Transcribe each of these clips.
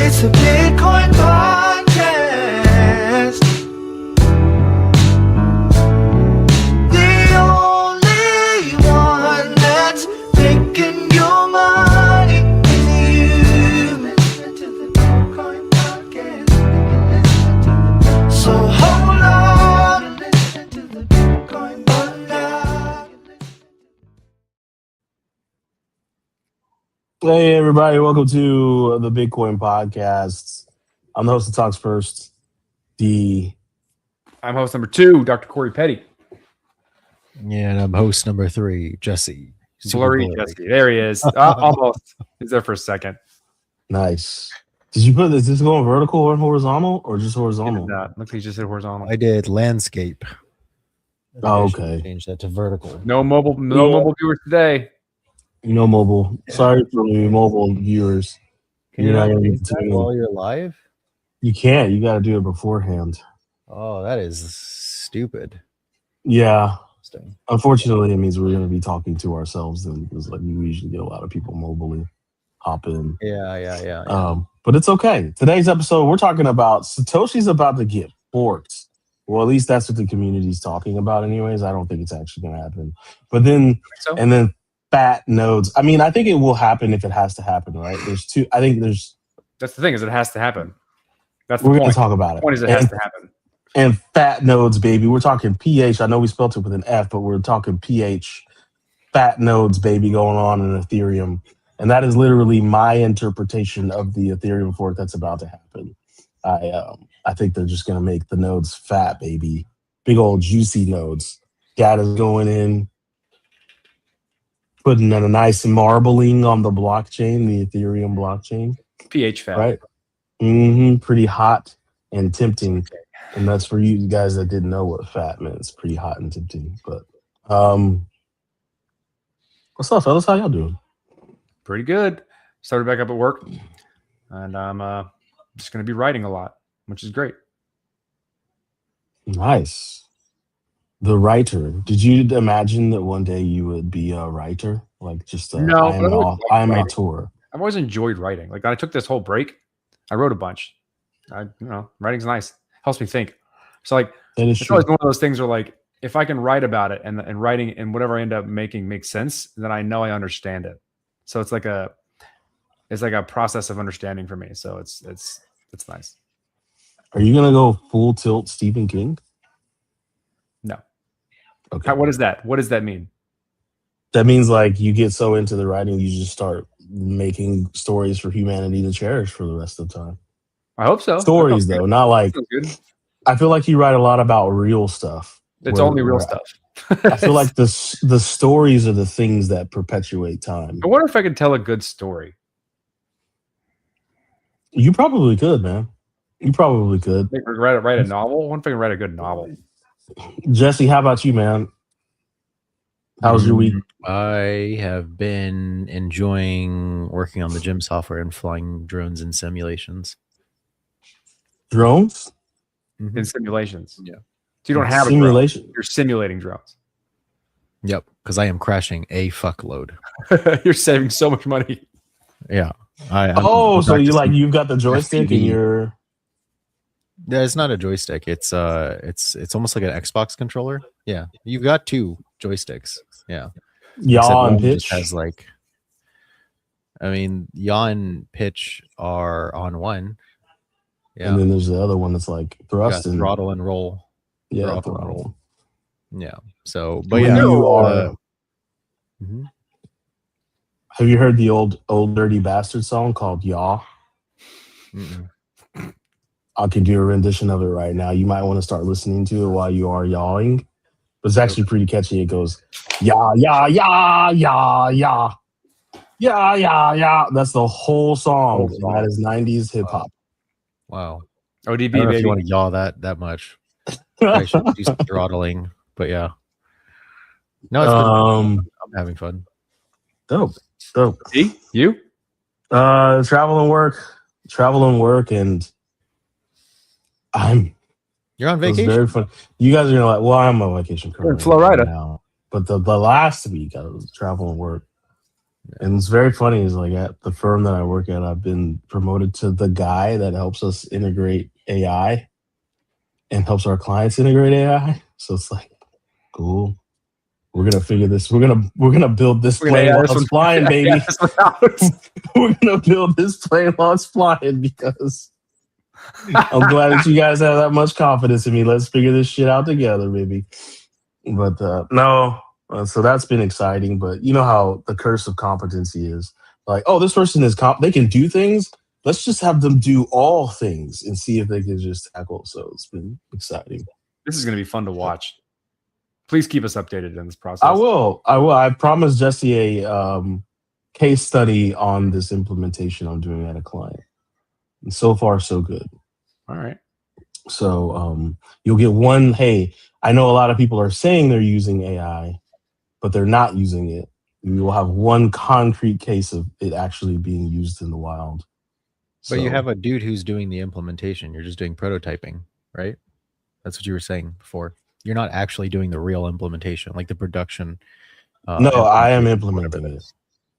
It's a Bitcoin podcast. The only one that's making your money is you. Listen to the Bitcoin podcast. So hold on and listen to the Bitcoin podcast. Hey everybody, welcome to the Bitcoin podcast. I'm the host of Talks First, D. I'm host number 2, Dr. Corey Petty. Yeah, and I'm host number 3, Jesse. Blurry Jesse. There he is. Almost. He's there for a second. Nice. Did you put this? Is this going vertical or horizontal, or just horizontal? Looks like he just said horizontal. I did landscape. Oh, okay. Change that to vertical. No mobile viewers today. No mobile. Sorry for the mobile viewers. Can You're you not not gonna do get to that tune while in. you're live? You can't. You got to do it beforehand. Oh, that is stupid. Yeah. Interesting. Unfortunately, it means we're going to be talking to ourselves, and because like you usually get a lot of people mobily hop in. Yeah. But it's okay. Today's episode, we're talking about Satoshi's about to get forked. Well, at least that's what the community's talking about anyways. I don't think it's actually going to happen. But then, So? and then fat nodes. I mean, I think it will happen if it has to happen, right? That's the thing, is it has to happen. That's the we're going point. to talk about The it. point is it has to happen. And fat nodes, baby. We're talking PH. I know we spelled it with an F, but we're talking PH. Fat nodes, baby, going on in Ethereum. And that is literally my interpretation of the Ethereum fork that's about to happen. I think they're just going to make the nodes fat, baby. Big old juicy nodes. Data's going in, putting a nice marbling on the blockchain, the Ethereum blockchain. pH fat. Right? Pretty hot and tempting. And that's for you guys that didn't know what fat meant. It's pretty hot and tempting. But what's up, fellas? How y'all doing? Pretty good. Started back up at work. And I'm just going to be writing a lot, which is great. Nice. The writer. Did you imagine that one day you would be a writer? Like just a No, I am auteur. I've always enjoyed writing. Like I took this whole break. I wrote a bunch. Writing's nice. Helps me think. So like That is it's true. always one of those things where like if I can write about it and writing and whatever I end up making makes sense, then I know I understand it. So it's like a process of understanding for me. So it's nice. Are you gonna go full tilt Stephen King? No. Okay. What is that? What does that mean? That means like you get so into the writing, you just start making stories for humanity to cherish for the rest of the time. I hope so. Stories though, not like. Sounds good. I feel like you write a lot about real stuff. It's only real stuff. I feel like the stories are the things that perpetuate time. I wonder if I could tell a good story. You probably could, man. You probably could. Like, write a novel. I wonder if I can write a good novel. Jesse, how about you, man? How was your week? I have been enjoying working on the gym software and flying drones in simulations. Drones? Mhm. In simulations. Yeah. So you don't have simulation. a drone. You're simulating drones. Yep, because I am crashing a fuckload. You're saving so much money. Yeah. So you've got the joystick and you're. Yeah, it's not a joystick. It's almost like an Xbox controller. Yeah, you've got 2 joysticks. Yeah, Yaw and one just pitch. has like. I mean, yaw and pitch are on one. Yeah, And then there's the other one that's like thrust and throttle and roll. Yeah, throttle and throttle. Yeah. So, but When yeah, you are. mhm. Have you heard the old Dirty Bastard song called Yaw? Mm-mm. I can do a rendition of it right now. You might want to start listening to it while you are yawing. But it's actually pretty catchy. It goes, yah, yah, yah, yah, yah. Yeah, yeah, yeah. That's the whole song. That is 90s hip hop. Wow. ODB, I don't know if baby. you want to yaw that much. I should do some throttling, but yeah. No, it's good. I'm having fun. Dope. See? You? Travel and work, and You're on it was vacation. very fun. You guys are gonna like, well, I'm on vacation You're in currently Florida. right now, but the last week I was travel and work. And it's very funny is like at the firm that I work at, I've been promoted to the guy that helps us integrate AI and helps our clients integrate AI. So it's like, cool. We're gonna figure this. We're gonna build this We're gonna plane AI while this it's one. flying, Yeah, baby. this one out. We're gonna build this plane while it's flying because I'm glad that you guys have that much confidence in me. Let's figure this shit out together, baby. But no, so that's been exciting. But you know how the curse of competency is. Like, oh, this person is they can do things. Let's just have them do all things and see if they can just tackle. So it's been exciting. This is gonna be fun to watch. Please keep us updated in this process. I will. I promised Jesse a case study on this implementation I'm doing at a client. And so far, so good. All right. So you'll get one. Hey, I know a lot of people are saying they're using AI, but they're not using it. We will have one concrete case of it actually being used in the wild. But you have a dude who's doing the implementation. You're just doing prototyping, right? That's what you were saying before. You're not actually doing the real implementation, like the production. No, I am implementation, implementing it.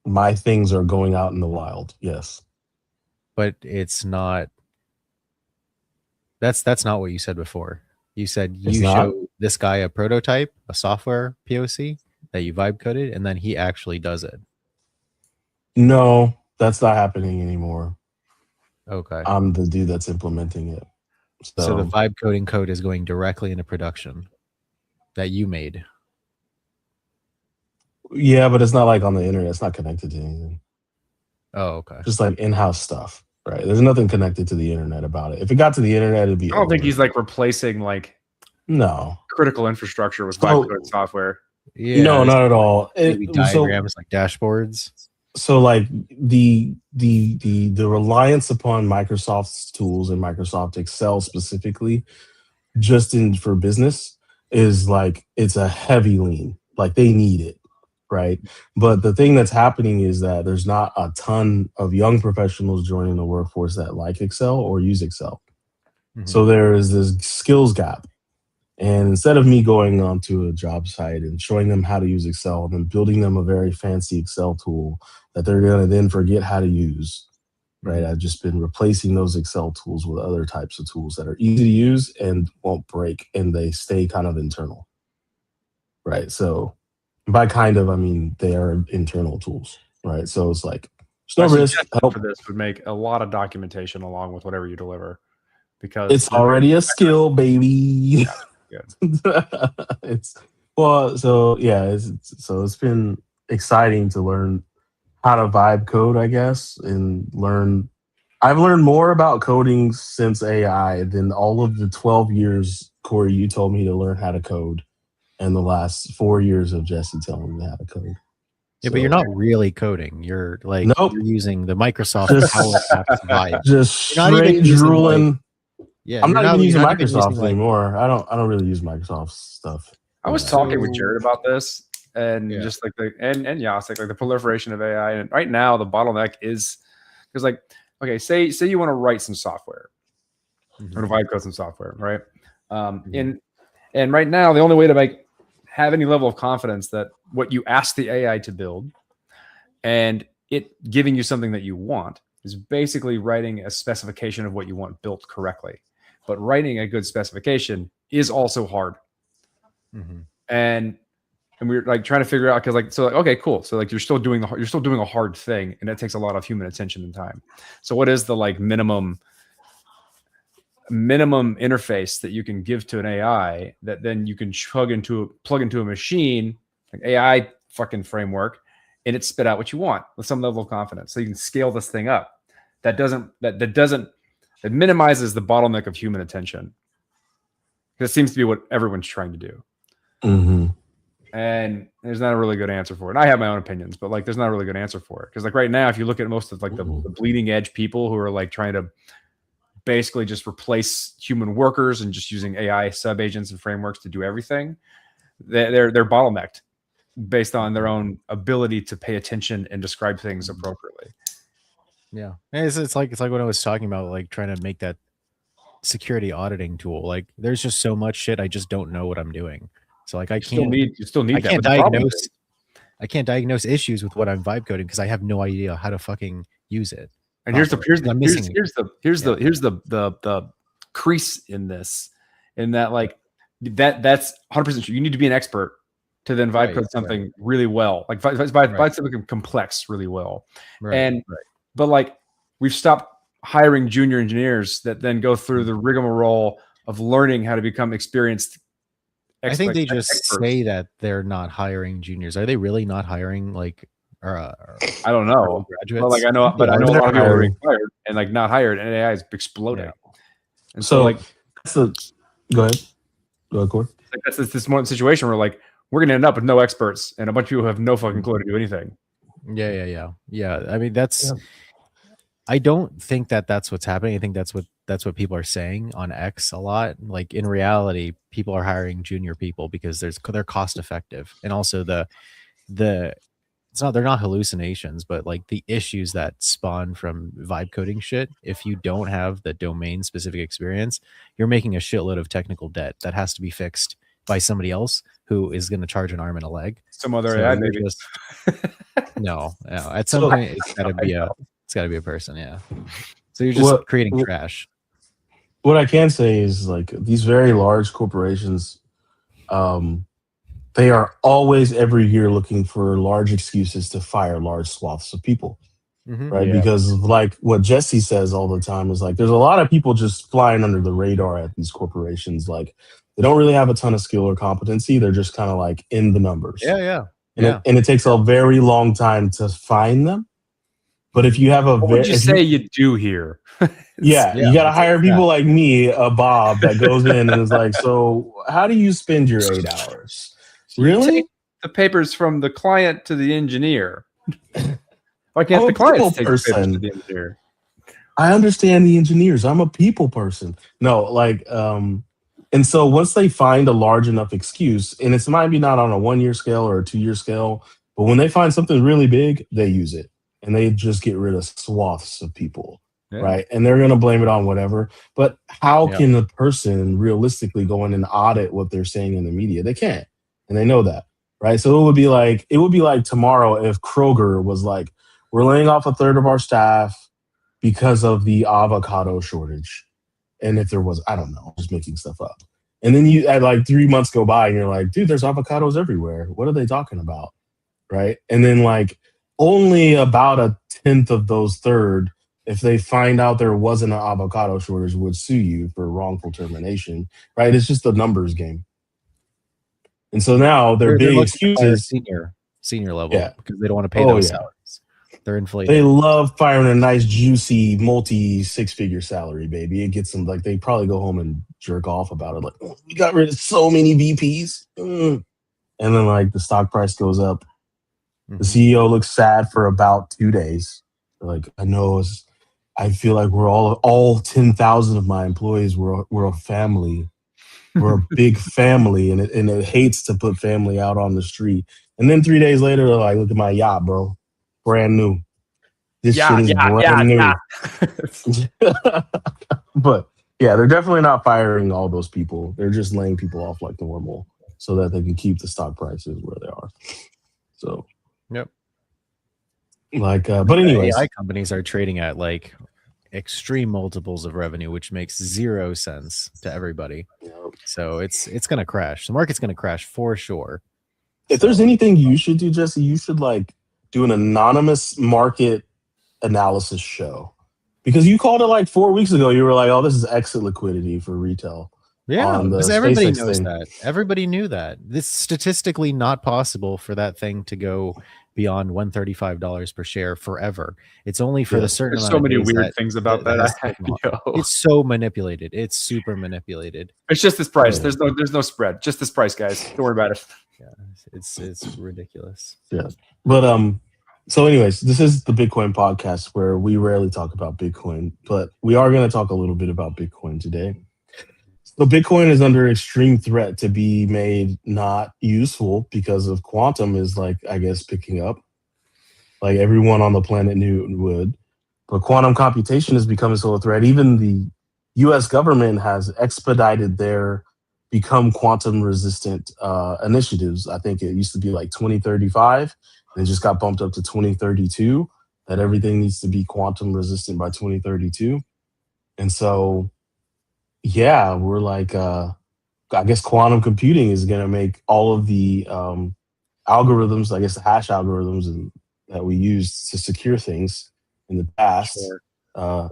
My things are going out in the wild. Yes, but it's not. That's not what you said before. You said you show this guy a prototype, a software POC that you vibe coded, and then he actually does it. No, that's not happening anymore. Okay. I'm the dude that's implementing it. So the vibe coding code is going directly into production that you made. Yeah, but it's not like on the internet. It's not connected to anything. Oh, okay. Just like in-house stuff, right? There's nothing connected to the internet about it. If it got to the internet, it'd be. I don't think he's like replacing like critical infrastructure with vibe coded software. Yeah, no, not at all. Maybe diagrams like dashboards. So like the reliance upon Microsoft's tools and Microsoft Excel specifically, just for business, is like it's a heavy lean. Like they need it, right? But the thing that's happening is that there's not a ton of young professionals joining the workforce that like Excel or use Excel. Mm-hmm. So there is this skills gap. And instead of me going onto a job site and showing them how to use Excel and then building them a very fancy Excel tool that they're going to then forget how to use, right? I've just been replacing those Excel tools with other types of tools that are easy to use and won't break, and they stay kind of internal, right? So by kind of, I mean they are internal tools, right? So it's like there's no risk. For this would make a lot of documentation along with whatever you deliver, because it's already a skill, baby. Yeah. It's been exciting to learn how to vibe code, I guess, and I've learned more about coding since AI than all of the 12 years, Corey, you told me to learn how to code, and the last 4 years of Jesse telling me how to code. Yeah, but you're not really coding. You're like you're using the Microsoft Power Apps vibe. Just straight drooling. Yeah, I'm not even using Microsoft anymore. I don't really use Microsoft stuff. I was talking with Jared about this, and just like and Yasik, like the proliferation of AI. And right now, the bottleneck is because, like, okay, say you want to write some software or to vibe code some software, right? And right now, the only way to have any level of confidence that what you ask the AI to build and it giving you something that you want is basically writing a specification of what you want built correctly. But writing a good specification is also hard. And we're like trying to figure out, because okay, cool. So like you're still doing a hard thing, and it takes a lot of human attention and time. So what is the like minimum interface that you can give to an AI that then you can plug into a machine, like AI fucking framework, and it spit out what you want with some level of confidence. So you can scale this thing up. It minimizes the bottleneck of human attention. Because it seems to be what everyone's trying to do. And there's not a really good answer for it. And I have my own opinions, but like there's not a really good answer for it. Because like right now, if you look at most of like the bleeding edge people who are like trying to basically just replace human workers and just using AI sub agents and frameworks to do everything, they're bottlenecked based on their own ability to pay attention and describe things appropriately. Yeah, it's like what I was talking about, like trying to make that security auditing tool. Like there's just so much shit I just don't know what I'm doing. So like I can't. You still need. I can't diagnose. I can't diagnose issues with what I'm vibe coding because I have no idea how to fucking use it. And here's the crease in this, in that like that's 100% true. You need to be an expert to then vibe code something really well, like vibe something complex really well. But like we've stopped hiring junior engineers that then go through the rigmarole of learning how to become experienced. I think they just say that they're not hiring juniors. Are they really not hiring like? I don't know. Graduates. But like I know, but I know a lot of people are being fired and like not hired, and AI is exploding. Yeah. And so like, go ahead, Corey. Like that's this one situation where like we're gonna end up with no experts and a bunch of people who have no fucking clue to do anything. Yeah. I mean, that's. I don't think that that's what's happening. I think that's what people are saying on X a lot. Like in reality, people are hiring junior people because they're cost effective, and also they're not hallucinations, but like the issues that spawn from vibe coding shit. If you don't have the domain specific experience, you're making a shitload of technical debt that has to be fixed by somebody else who is going to charge an arm and a leg. Some other AI maybe. No. At some point, it's got to be a person. Yeah. So you're just creating trash. What I can say is like these very large corporations, they are always every year looking for large excuses to fire large swaths of people, right? Yeah. Because like what Jesse says all the time is like, there's a lot of people just flying under the radar at these corporations. Like they don't really have a ton of skill or competency. They're just kind of like in the numbers. Yeah. And it takes a very long time to find them. But if you have what would you say you do here? You got to hire people like me, Bob, that goes in and is like, so how do you spend your 8 hours? Really? Take the papers from the client to the engineer. Why can't the client take the papers to the engineer? I understand the engineers. I'm a people person. No, like, and so once they find a large enough excuse, and it's might be not on a 1 year scale or a 2 year scale, but when they find something really big, they use it and they just get rid of swaths of people. Yeah. Right. And they're going to blame it on whatever. But how can a person realistically go in and audit what they're saying in the media? They can't. And they know that. Right. So it would be like tomorrow if Kroger was like, we're laying off a third of our staff because of the avocado shortage. And if there was, I don't know, just making stuff up. And then you at like 3 months go by and you're like, dude, there's avocados everywhere. What are they talking about? Right. And then like only about a tenth of those third, if they find out there wasn't an avocado shortage, would sue you for wrongful termination. Right. It's just a numbers game. And so now their big excuses senior level because they don't want to pay those salaries. They're inflated. They love firing a nice, juicy, multi 6-figure salary, baby. It gets them like they probably go home and jerk off about it. Like, oh, we got rid of so many VPs. And then like the stock price goes up. The CEO looks sad for about 2 days. Like, I feel like we're all 10,000 of my employees. We're a family. We're a big family, and it hates to put family out on the street. And then 3 days later, they're like, look at my yacht, bro. Brand new. This shit is brand new. But yeah, they're definitely not firing all those people. They're just laying people off like normal so that they can keep the stock prices where they are. So, yep. Like, but anyways, AI companies are trading at like extreme multiples of revenue, which makes 0 sense to everybody. Yep. So it's going to crash. The market's going to crash for sure. If there's anything you should do, Jesse, you should like do an anonymous market analysis show, because you called it like 4 weeks ago. You were like, "Oh, this is exit liquidity for retail." Yeah, because everybody knows that. Everybody knew that. It's statistically not possible for that thing to go beyond $135 per share forever. It's only for the certain. There's so many weird things about that. It's so manipulated. It's super manipulated. It's just this price. There's no spread. Just this price, guys. Don't worry about it. Yeah, it's ridiculous. Yeah, but so anyways, this is the Bitcoin podcast where we rarely talk about Bitcoin, but we are going to talk a little bit about Bitcoin today. So Bitcoin is under extreme threat to be made not useful because of quantum is like, I guess, picking up like everyone on the planet knew it would. But quantum computation is becoming so a threat. Even the US government has expedited their become quantum resistant initiatives. I think it used to be like 2035, and it just got bumped up to 2032. That everything needs to be quantum resistant by 2032, and so yeah, we're like, I guess quantum computing is going to make all of the algorithms, I guess the hash algorithms that we used to secure things in the past, Sure.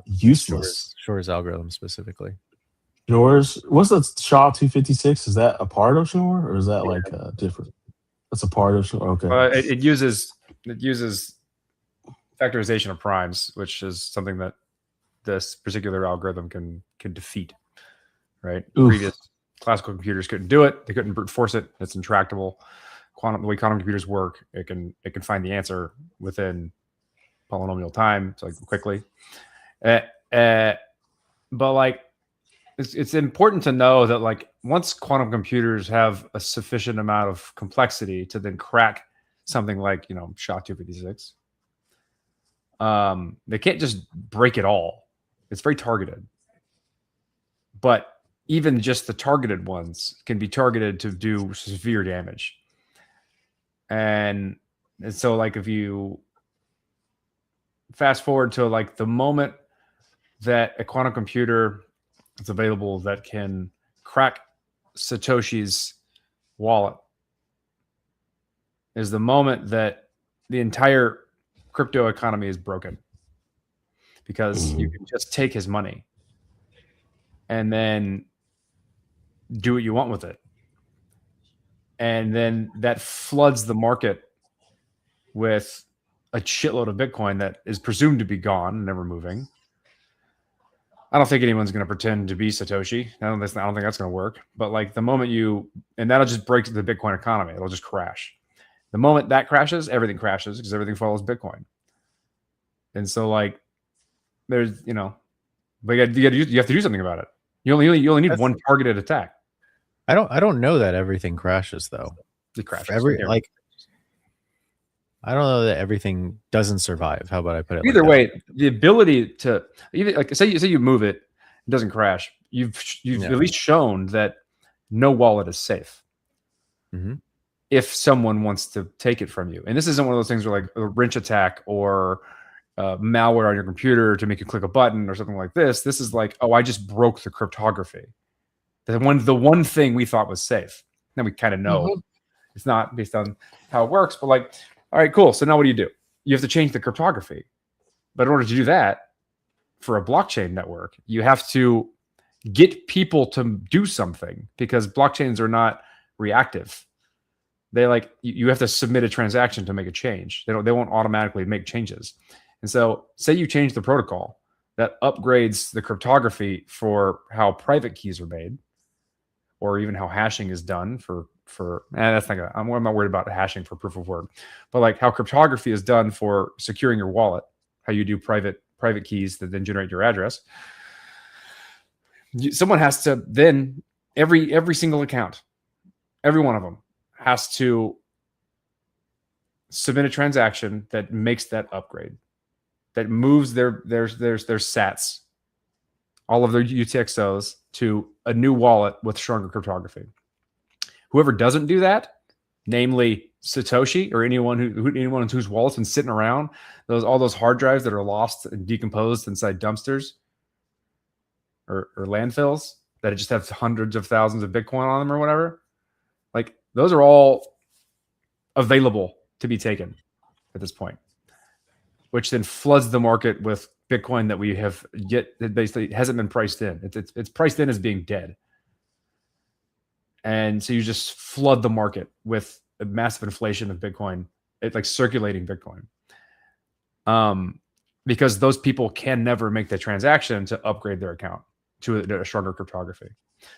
useless. Shore's algorithm specifically. Yours, what's the SHA-256? Is that a part of Schnorr, or is that like different? That's a part of Schnorr. Okay. It uses factorization of primes, which is something that this particular algorithm can defeat. Right? Oof. Previous classical computers couldn't do it. They couldn't brute force it. It's intractable. The way quantum computers work, it can find the answer within polynomial time, so like quickly. But like, it's important to know that like once quantum computers have a sufficient amount of complexity to then crack something like SHA-256, they can't just break it all. It's very targeted. But even just the targeted ones can be targeted to do severe damage. And so like if you fast forward to like the moment that a quantum computer is available that can crack Satoshi's wallet is the moment that the entire crypto economy is broken, because you can just take his money and then do what you want with it. And then that floods the market with a shitload of Bitcoin that is presumed to be gone, never moving. I don't think anyone's going to pretend to be Satoshi. I don't think that's going to work. But like the moment and that'll just break the Bitcoin economy. It'll just crash. The moment that crashes, everything crashes because everything follows Bitcoin. And so like there's, but you have to do something about it. You only need one targeted attack. I don't know that everything crashes though. It crashes. I don't know that everything doesn't survive. How about I put it? Either way, the ability to even like say you move it doesn't crash. You've at least shown that no wallet is safe. Mm-hmm. If someone wants to take it from you, and this isn't one of those things where like a wrench attack or malware on your computer to make you click a button or something like this. This is like, oh, I just broke the cryptography. The one thing we thought was safe. Then we kind of know it's not based on how it works, but like, all right, cool. So now what do? You have to change the cryptography. But in order to do that for a blockchain network, you have to get people to do something, because blockchains are not reactive. They like, you have to submit a transaction to make a change. They won't automatically make changes. And so say you change the protocol that upgrades the cryptography for how private keys are made, or even how hashing is done that's not I'm not worried about hashing for proof of work, but like how cryptography is done for securing your wallet, how you do private keys that then generate your address. Someone has to then every single account, every one of them has to submit a transaction that makes that upgrade, that moves their sats, all of their UTXOs to a new wallet with stronger cryptography. Whoever doesn't do that, namely Satoshi or anyone whose wallet's been sitting around, all those hard drives that are lost and decomposed inside dumpsters or landfills that just have hundreds of thousands of Bitcoin on them or whatever, like those are all available to be taken at this point, which then floods the market with Bitcoin that we have that basically hasn't been priced in. It's priced in as being dead. And so you just flood the market with a massive inflation of Bitcoin, like circulating Bitcoin. Because those people can never make the transaction to upgrade their account to a stronger cryptography.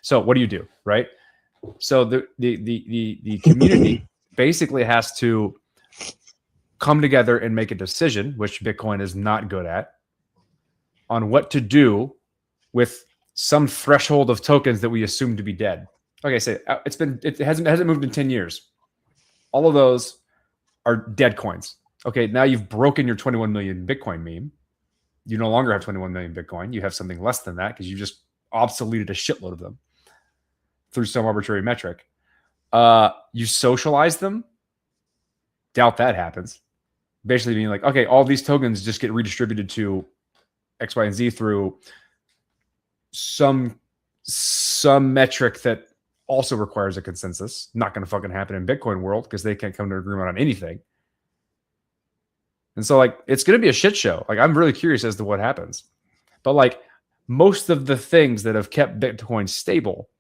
So what do? Right? So the community basically has to come together and make a decision, which Bitcoin is not good at, on what to do with some threshold of tokens that we assume to be dead. Okay, so it hasn't moved in 10 years. All of those are dead coins. Okay, now you've broken your 21 million Bitcoin meme. You no longer have 21 million Bitcoin. You have something less than that because you just obsoleted a shitload of them. through some arbitrary metric. You socialize them. Doubt that happens. Basically being like, okay, all these tokens just get redistributed to X, Y, and Z through some metric that also requires a consensus. Not going to fucking happen in Bitcoin world because they can't come to an agreement on anything. And so, like, it's going to be a shit show. Like, I'm really curious as to what happens. But, like, most of the things that have kept Bitcoin stable,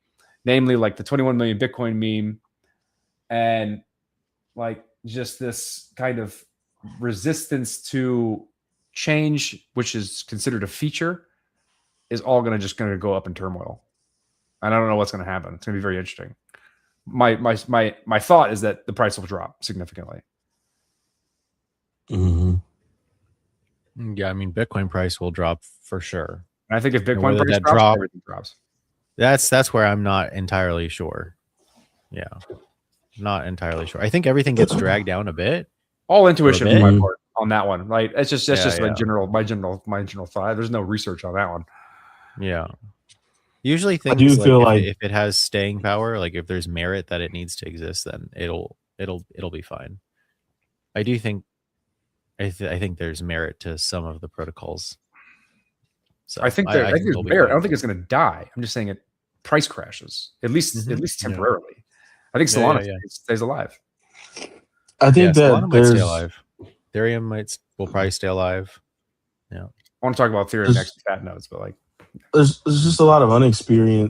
namely, like, the 21 million Bitcoin meme and, like, just this kind of resistance to change, which is considered a feature, is all going to go up in turmoil. And I don't know what's going to happen. It's going to be very interesting. My thought is that the price will drop significantly. Mm-hmm. Yeah, I mean, Bitcoin price will drop for sure. And I think if Bitcoin price drops, everything drops. That's where I'm not entirely sure. Yeah, not entirely sure. I think everything gets dragged down a bit. All intuition on my part on that one. Like, that's just my general thought. There's no research on that one. Yeah. Usually things, I do feel like if it has staying power, like if there's merit that it needs to exist, then it'll be fine. I do think I think there's merit to some of the protocols. So I think there's merit. I don't think it's going to die. I'm just saying it price crashes at least temporarily. Yeah. I think Solana stays alive. I think that Solana might stay alive. Ethereum will probably stay alive. Yeah. I want to talk about Ethereum next fat notes, but like there's just a lot of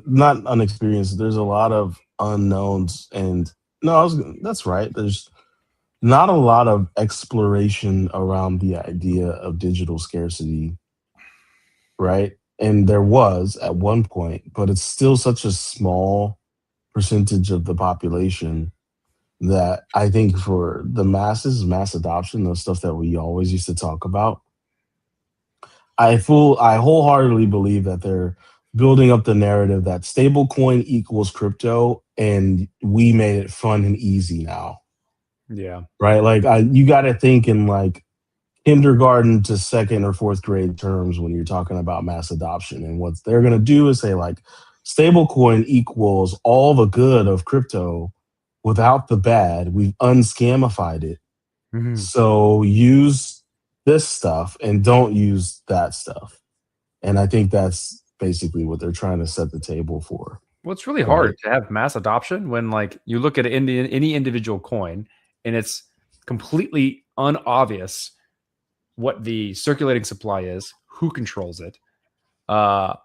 not unexperienced. There's a lot of unknowns, and that's right. There's not a lot of exploration around the idea of digital scarcity, right? And there was at one point, but it's still such a small percentage of the population that I think for the masses, mass adoption, the stuff that we always used to talk about, I wholeheartedly believe that they're building up the narrative that stablecoin equals crypto, and we made it fun and easy now. Yeah. Right. Like you got to think in like kindergarten to second or fourth grade terms when you're talking about mass adoption. And what they're going to do is say like stablecoin equals all the good of crypto without the bad. We've unscamified it. Mm-hmm. So use this stuff and don't use that stuff. And I think that's basically what they're trying to set the table for. Well, it's really hard to have mass adoption when like you look at any individual coin and it's completely unobvious what the circulating supply is, who controls it, what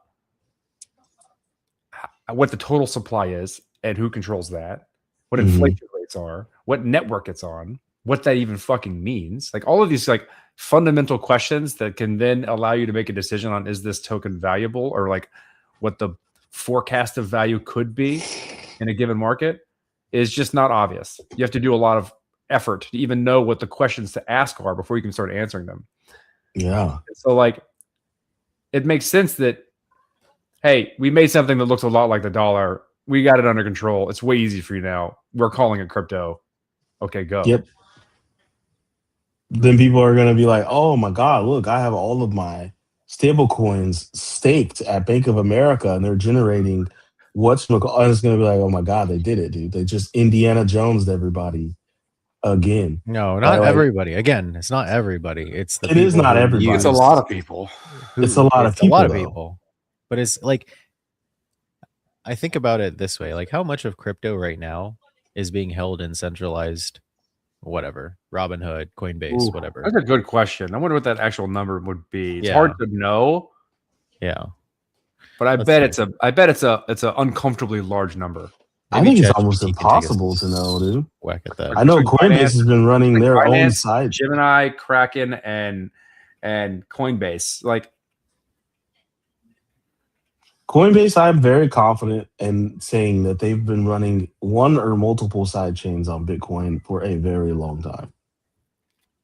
the total supply is and who controls that, what inflation rates are, what network it's on, what that even fucking means. Like all of these like fundamental questions that can then allow you to make a decision on is this token valuable or like what the forecast of value could be in a given market is just not obvious. You have to do a lot of effort to even know what the questions to ask are before you can start answering them. Yeah. So like it makes sense that, hey, we made something that looks a lot like the dollar. We got it under control. It's way easy for you now. We're calling it crypto. Okay, go. Yep. Then people are going to be like, oh my God, look, I have all of my stable coins staked at Bank of America and they're generating and it's going to be like, oh my God, they did it, dude. They just Indiana Jones'd everybody again. No, not everybody. Again, it's not everybody. It is not everybody. It's a lot of people. It's a lot of people. But it's like, I think about it this way, like how much of crypto right now is being held in centralized whatever, Robinhood, Coinbase, whatever. That's a good question. I wonder what that actual number would be. It's hard to know. Yeah. But I bet it's an uncomfortably large number. I think it's almost impossible to know, dude. Whack at that. I know Coinbase has been running their own site. Gemini, Kraken, and Coinbase. Like Coinbase, I'm very confident in saying that they've been running one or multiple side chains on Bitcoin for a very long time.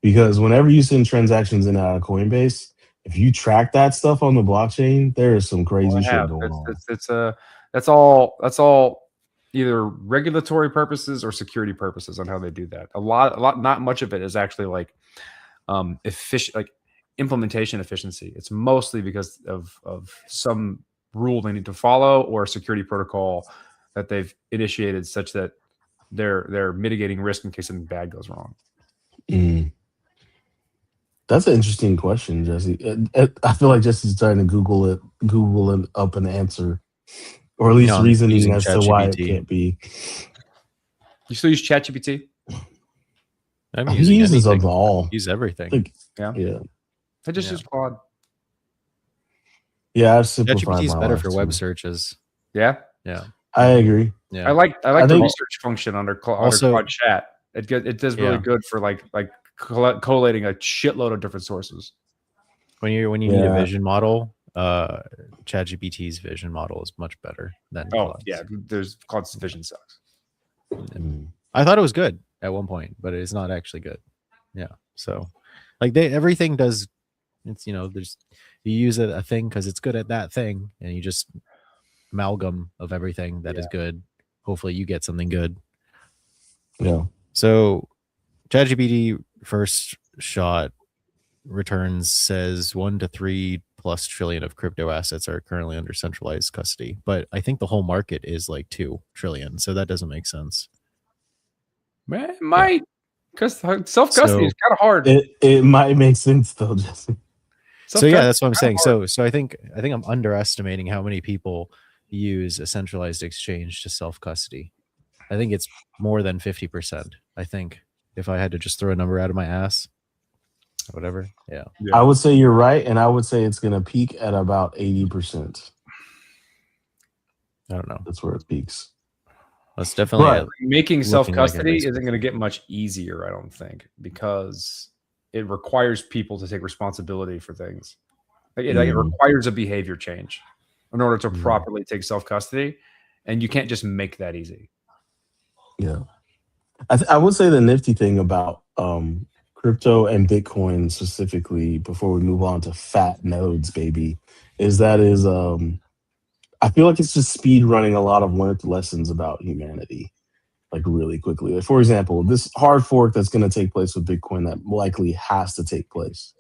Because whenever you send transactions in and out of Coinbase, if you track that stuff on the blockchain, there is some crazy shit going on. That's all either regulatory purposes or security purposes on how they do that. A lot, not much of it is actually like efficient, like implementation efficiency. It's mostly because of some rule they need to follow or a security protocol that they've initiated such that they're mitigating risk in case something bad goes wrong. Mm. That's an interesting question, Jesse. I feel like Jesse's trying to Google it up an answer, or at least No, I'm reasoning using as to why it ChatGPT. can't be. You still use ChatGPT? I'm He using uses anything. them all. Use everything. Like, Yeah. yeah, I just Yeah. use Claude. yeah. I've simplified ChatGPT is my better life for too. web searches. Yeah. Yeah. I agree. Yeah. I like I the think- research function under Also- Claude Chat. It does really Yeah. good for like collating a shitload of different sources. When you need a Yeah. vision model, ChatGPT's vision model is much better than Oh Claude's. yeah, there's Claude's vision sucks. Mm. I thought it was good at one point, but it's not actually good. Yeah. So like everything does, it's, there's, you use a thing because it's good at that thing, and you just amalgam of everything that is good. Hopefully you get something good. Yeah. So ChatGPT first shot returns says 1 to 3+ trillion of crypto assets are currently under centralized custody, but I think the whole market is like 2 trillion, so that doesn't make sense. Man, might because self custody is kind of hard. It might make sense though, Jesse. So yeah, that's what I'm saying. So I think I'm underestimating how many people use a centralized exchange to self custody. I think it's more than 50%. I think if I had to just throw a number out of my ass, whatever. Yeah. I would say you're right, and I would say it's going to peak at about 80%. I don't know. That's where it peaks. That's definitely But making self custody like isn't going to get much easier, I don't think, because it requires people to take responsibility for things. It requires a behavior change in order to properly take self custody, and you can't just make that easy. Yeah, I would say the nifty thing about crypto and Bitcoin specifically, before we move on to fat nodes, baby, is I feel like it's just speed running a lot of learned lessons about humanity, like really quickly. Like, for example, this hard fork that's going to take place with Bitcoin that likely has to take place.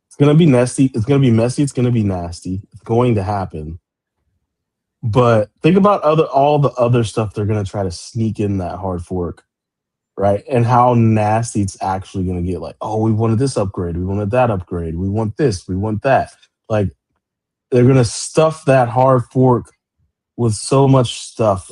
It's going to be nasty. It's going to be messy. It's going to be nasty. It's going to happen. But think about all the other stuff they're going to try to sneak in that hard fork, right? And how nasty it's actually going to get. Like, oh, we wanted this upgrade. We wanted that upgrade. We want this. We want that. Like, they're going to stuff that hard fork with so much stuff.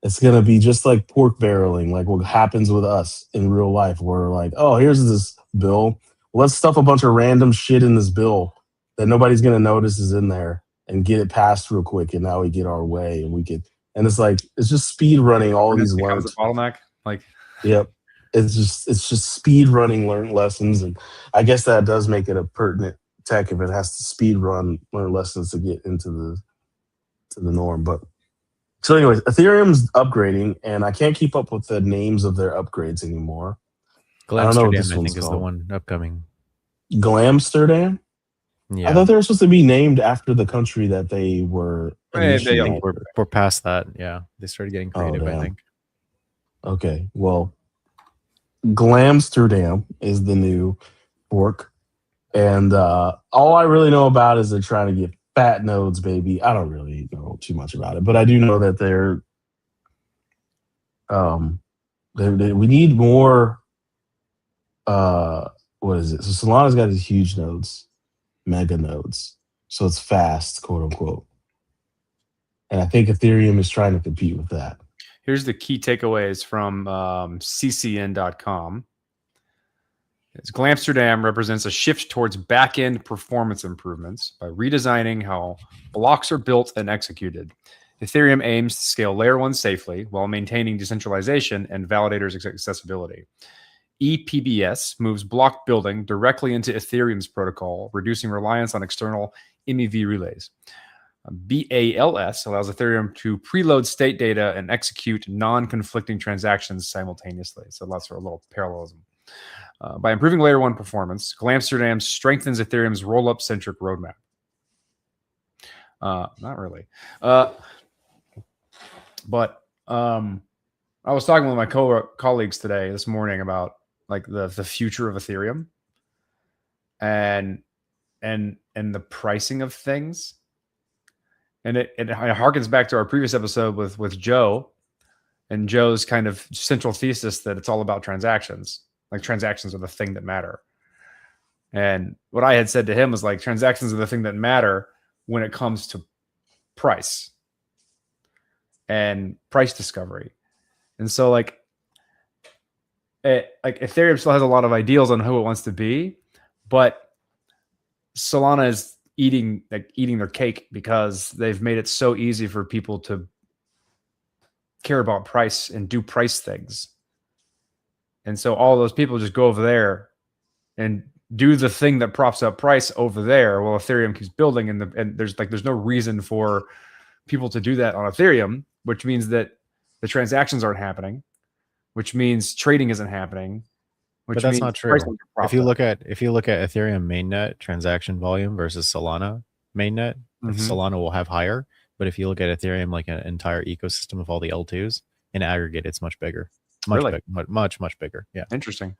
It's going to be just like pork barreling, like what happens with us in real life. Where like, oh, here's this bill. Let's stuff a bunch of random shit in this bill that nobody's going to notice is in there and get it passed real quick. And now we get our way and and it's like, it's just speed running all these becomes learned. a bottleneck. Like, yep. It's just speed running learned lessons. And I guess that does make it a pertinent tech if it has to speed learn lessons to get into the norm. But so anyways, Ethereum's upgrading, and I can't keep up with the names of their upgrades anymore. I don't know what this I one's think is the called. one upcoming. Glamsterdam? Yeah. I thought they were supposed to be named after the country that they were initially. We're past that. Yeah. They started getting creative, I damn. think. Okay. Well, Glamsterdam is the new fork. And all I really know about is they're trying to get fat nodes, baby. I don't really know too much about it, but I do know that we need more. What is it? So Solana's got these huge nodes, mega nodes, so it's fast, quote unquote. And I think Ethereum is trying to compete with that. Here's the key takeaways from ccn.com. Glamsterdam represents a shift towards back-end performance improvements by redesigning how blocks are built and executed. Ethereum aims to scale layer 1 safely while maintaining decentralization and validators accessibility. EPBS moves block building directly into Ethereum's protocol, reducing reliance on external MEV relays. BALS allows Ethereum to preload state data and execute non-conflicting transactions simultaneously. So lots of a little parallelism. By improving layer 1 performance, Glamsterdam strengthens Ethereum's roll-up centric roadmap. Not really. But I was talking with my colleagues this morning about like the future of Ethereum and the pricing of things. And it harkens back to our previous episode with Joe and Joe's kind of central thesis that it's all about transactions. Like transactions are the thing that matter. And what I had said to him was like, transactions are the thing that matter when it comes to price and price discovery. And so like Ethereum still has a lot of ideals on who it wants to be, but Solana is eating their cake because they've made it so easy for people to care about price and do price things. And so all those people just go over there and do the thing that props up price over there while Ethereum keeps building, and there's no reason for people to do that on Ethereum, which means that the transactions aren't happening, which means trading isn't happening, But that's not true. If you look at Ethereum mainnet transaction volume versus Solana mainnet, Solana will have higher. But if you look at Ethereum like an entire ecosystem of all the L2s, in aggregate, it's much bigger. Much bigger. Yeah. Interesting.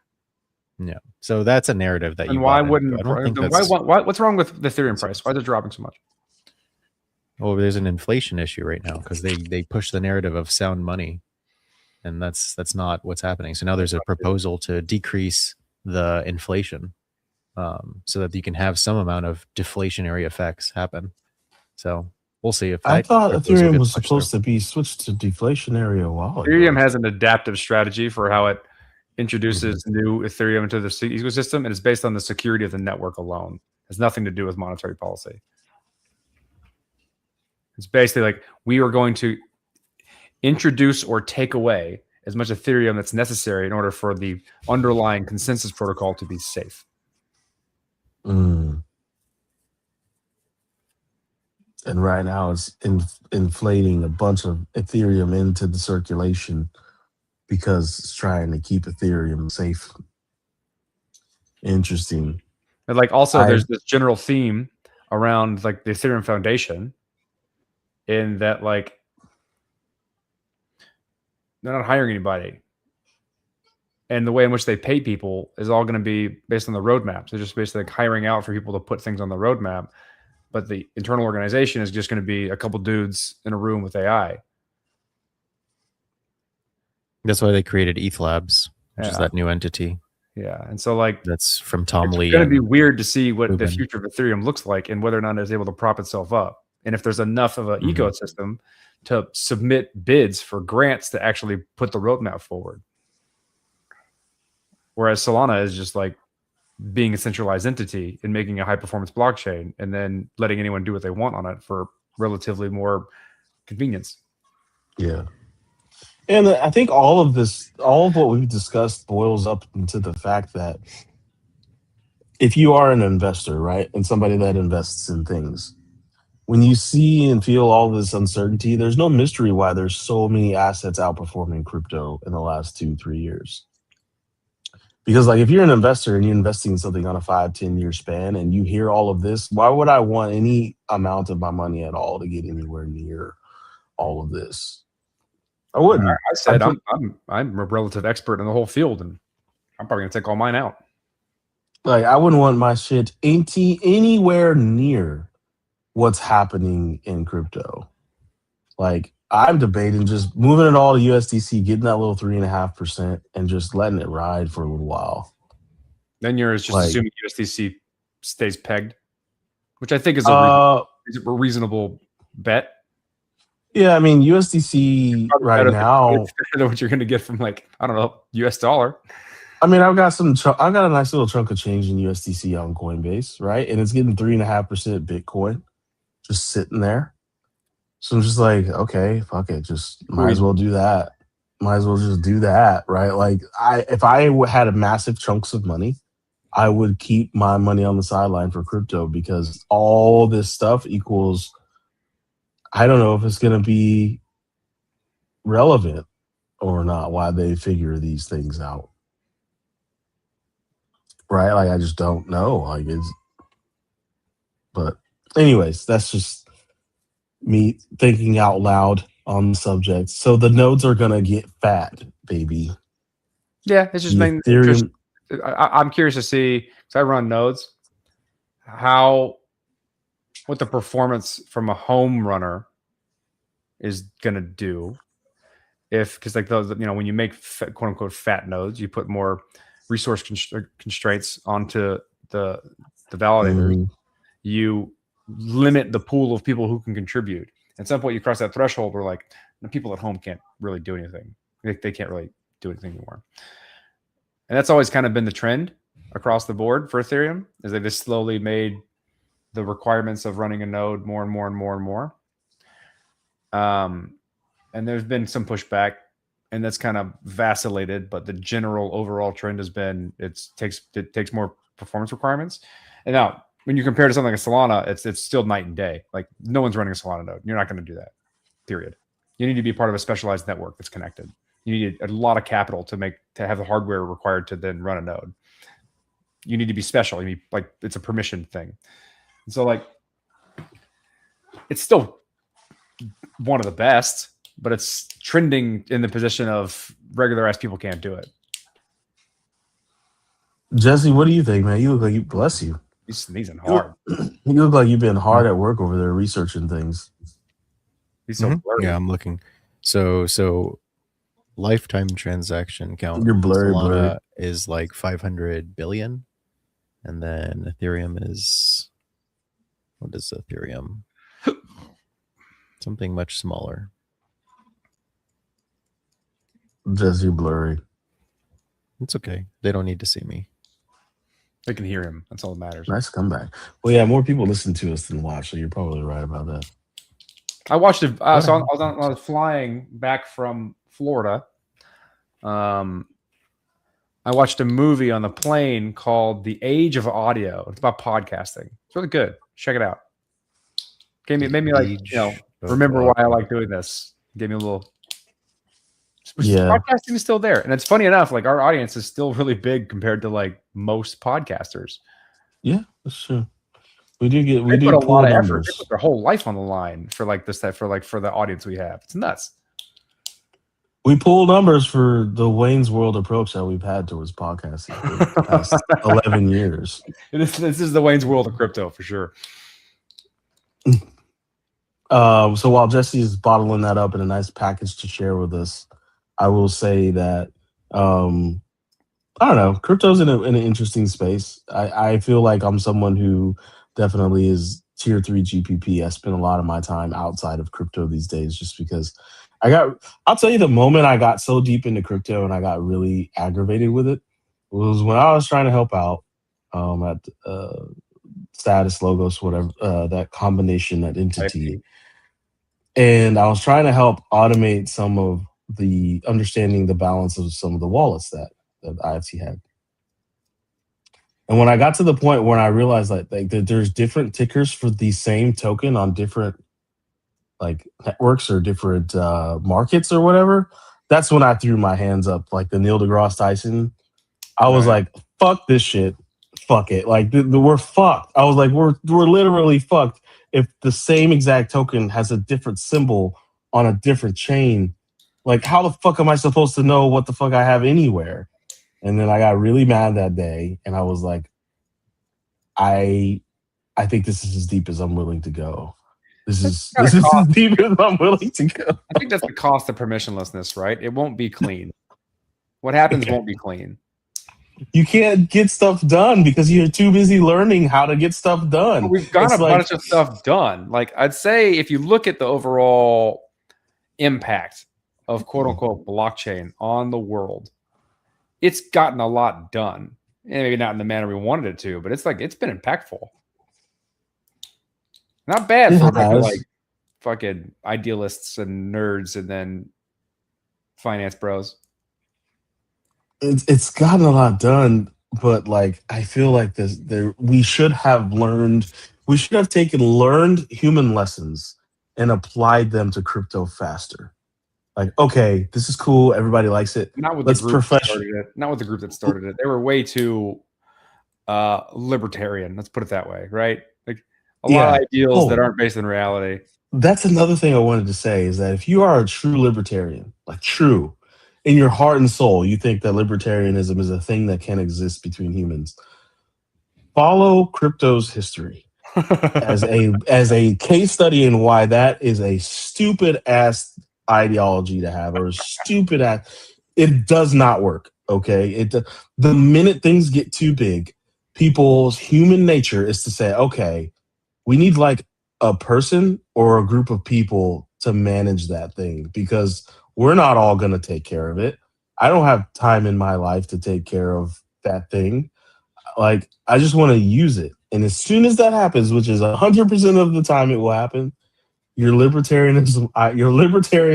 Yeah. So that's a narrative that and why wouldn't I don't think that's what's wrong with the Ethereum price? Why is it dropping so much? Well, there's an inflation issue right now because they push the narrative of sound money, and that's not what's happening. So now there's a proposal to decrease the inflation, so that you can have some amount of deflationary effects happen. So we'll see if I thought Ethereum was supposed to be switched to deflationary a while ago. Ethereum has an adaptive strategy for how it introduces new Ethereum into the ecosystem, and it's based on the security of the network alone. It has nothing to do with monetary policy. It's basically like we are going to introduce or take away as much Ethereum that's necessary in order for the underlying consensus protocol to be safe. And right now it's inflating a bunch of Ethereum into the circulation because it's trying to keep Ethereum safe. Interesting. And like also there's this general theme around like the Ethereum Foundation in that like they're not hiring anybody. And the way in which they pay people is all going to be based on the roadmap. So just basically like hiring out for people to put things on the roadmap. But the internal organization is just going to be a couple dudes in a room with AI. That's why they created ETH Labs, which is that new entity. Yeah. And so like that's from Tom Lee. It's going to be weird to see what the future of Ethereum looks like and whether or not it's able to prop itself up. And if there's enough of an ecosystem to submit bids for grants to actually put the roadmap forward. Whereas Solana is just like being a centralized entity and making a high performance blockchain and then letting anyone do what they want on it for relatively more convenience. Yeah. And I think all of what we've discussed boils up into the fact that if you are an investor, right, and somebody that invests in things, when you see and feel all this uncertainty, there's no mystery why there's so many assets outperforming crypto in the last 2-3 years. Because like if you're an investor and you're investing in something on a 5-10 year span and you hear all of this, why would I want any amount of my money at all to get anywhere near all of this? I wouldn't. I said I'm a relative expert in the whole field, and I'm probably gonna take all mine out. Like I wouldn't want my shit anywhere near what's happening in crypto. Like I'm debating just moving it all to USDC, getting that little 3.5%, and just letting it ride for a little while. Then you're just assuming USDC stays pegged, which I think is a reasonable bet. Yeah, I mean USDC right now. It's better than what you're going to get from like I don't know US dollar. I mean, I've got a nice little chunk of change in USDC on Coinbase, right? And it's getting 3.5% Bitcoin, just sitting there. So I'm just like, okay, fuck it, just might as well do that. Might as well just do that, right? Like, if I had a massive chunks of money, I would keep my money on the sideline for crypto because all this stuff equals. I don't know if it's going to be relevant or not. Why they figure these things out, right? Like I just don't know. Like but anyways, that's just me thinking out loud on the subject. So the nodes are going to get fat, baby. Yeah, it's just making Ethereum. I'm curious to see because I run nodes. What what the performance from a home runner is gonna do. Because like those, when you make quote unquote fat nodes, you put more resource constraints onto the validators. Mhm. You limit the pool of people who can contribute. At some point, you cross that threshold where like the people at home can't really do anything. They can't really do anything anymore. And that's always kind of been the trend across the board for Ethereum, is they've just slowly made the requirements of running a node more and more and more and more. And there's been some pushback, and that's kind of vacillated, but the general overall trend has been it takes more performance requirements. And now when you compare to something like a Solana, it's still night and day. Like no one's running a Solana node. You're not going to do that. Period. You need to be part of a specialized network that's connected. You need a lot of capital to have the hardware required to then run a node. You need to be special. You need, like, it's a permission thing. And so like it's still one of the best, but it's trending in the position of regular ass people can't do it. Jesse, what do you think, man? You look like you bless you. He's sneezing hard. You look like you've been hard at work over there researching things. He's so blurry. Yeah, I'm looking. So lifetime transaction count. You're blurry, Solana blurry. is like 500 billion, and then Ethereum is, what is Ethereum? Something much smaller. Jesse, you're blurry. It's okay. They don't need to see me. They can hear him. That's all that matters. Nice comeback. Well, yeah, more people listen to us than watch, so you're probably right about that. I watched it. So I was flying back from Florida. I watched a movie on the plane called The Age of Audio. It's about podcasting. It's really good. Check it out. Made me like, remember why I like doing this. Gave me a little. Yeah. Podcasting is still there, and it's funny enough. Like our audience is still really big compared to like most podcasters. Yeah, that's true. We do Put a lot of effort. numbers. They put their whole life on the line for like this, for the audience we have. It's nuts. We pull numbers for the Wayne's World approach that we've had towards podcasting for the past 11 years. This is the Wayne's World of crypto for sure. So while Jesse is bottling that up in a nice package to share with us, I will say that I don't know, crypto's in an interesting space. I feel like I'm someone who definitely is tier 3 GPP. I spend a lot of my time outside of crypto these days just because I'll tell you, the moment I got so deep into crypto and I got really aggravated with it was when I was trying to help out at Status, Logos, whatever, that combination, that entity. And I was trying to help automate some of the understanding the balance of some of the wallets that IFT had. And when I got to the point where I realized that there's different tickers for the same token on different like networks or different markets or whatever, that's when I threw my hands up like the Neil deGrasse Tyson. I was like, fuck this shit. Fuck it. Like we're fucked. I was like, we're literally fucked if the same exact token has a different symbol on a different chain. Like, how the fuck am I supposed to know what the fuck I have anywhere? And then I got really mad that day, and I was like, I think this is as deep as I'm willing to go. This is as deep as I'm willing to go. I think that's the cost of permissionlessness, right? It won't be clean. What happens won't be clean. You can't get stuff done because you're too busy learning how to get stuff done. Well, we've got a bunch of stuff done. Like, I'd say if you look at the overall impact of quote unquote blockchain on the world, it's gotten a lot done. And maybe not in the manner we wanted it to, but it's been impactful. Not bad for like fucking idealists and nerds and then finance bros. It's gotten a lot done, but like I feel like we should have taken learned human lessons and applied them to crypto faster. Like, okay, this is cool, everybody likes it. Not with the group that started it. They were way too libertarian. Let's put it that way, right? Like a lot of ideals that aren't based in reality. That's another thing I wanted to say is that if you are a true libertarian, like true, in your heart and soul, you think that libertarianism is a thing that can exist between humans, follow crypto's history. as a case study in why that is a stupid ass ideology to have, or a stupid ass. It does not work. Okay, the minute things get too big, people's human nature is to say, okay, we need like a person or a group of people to manage that thing because we're not all going to take care of it. I don't have time in my life to take care of that thing. Like, I just want to use it. And as soon as that happens, which is 100% of the time it will happen, your libertarian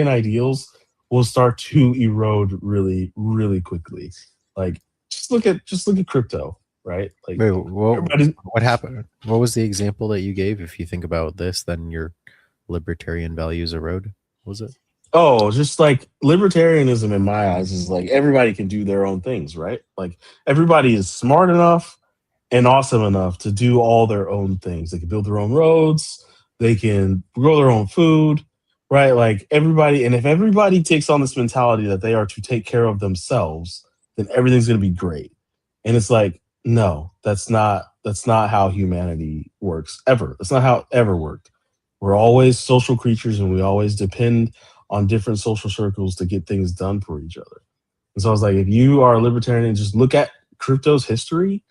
ideals will start to erode really, really quickly. Like, just look at crypto, right? Like, Wait, everybody, what happened? What was the example that you gave? If you think about this, then your libertarian values erode. Was it? oh, just like libertarianism in my eyes is like everybody can do their own things, right? Like everybody is smart enough and awesome enough to do all their own things. They can build their own roads, they can grow their own food, right? Like everybody, and if everybody takes on this mentality that they are to take care of themselves, then everything's going to be great. And it's like, no, that's not how humanity works ever. That's not how it ever worked. We're always social creatures and we always depend on different social circles to get things done for each other. And so I was like, if you are a libertarian, just look at crypto's history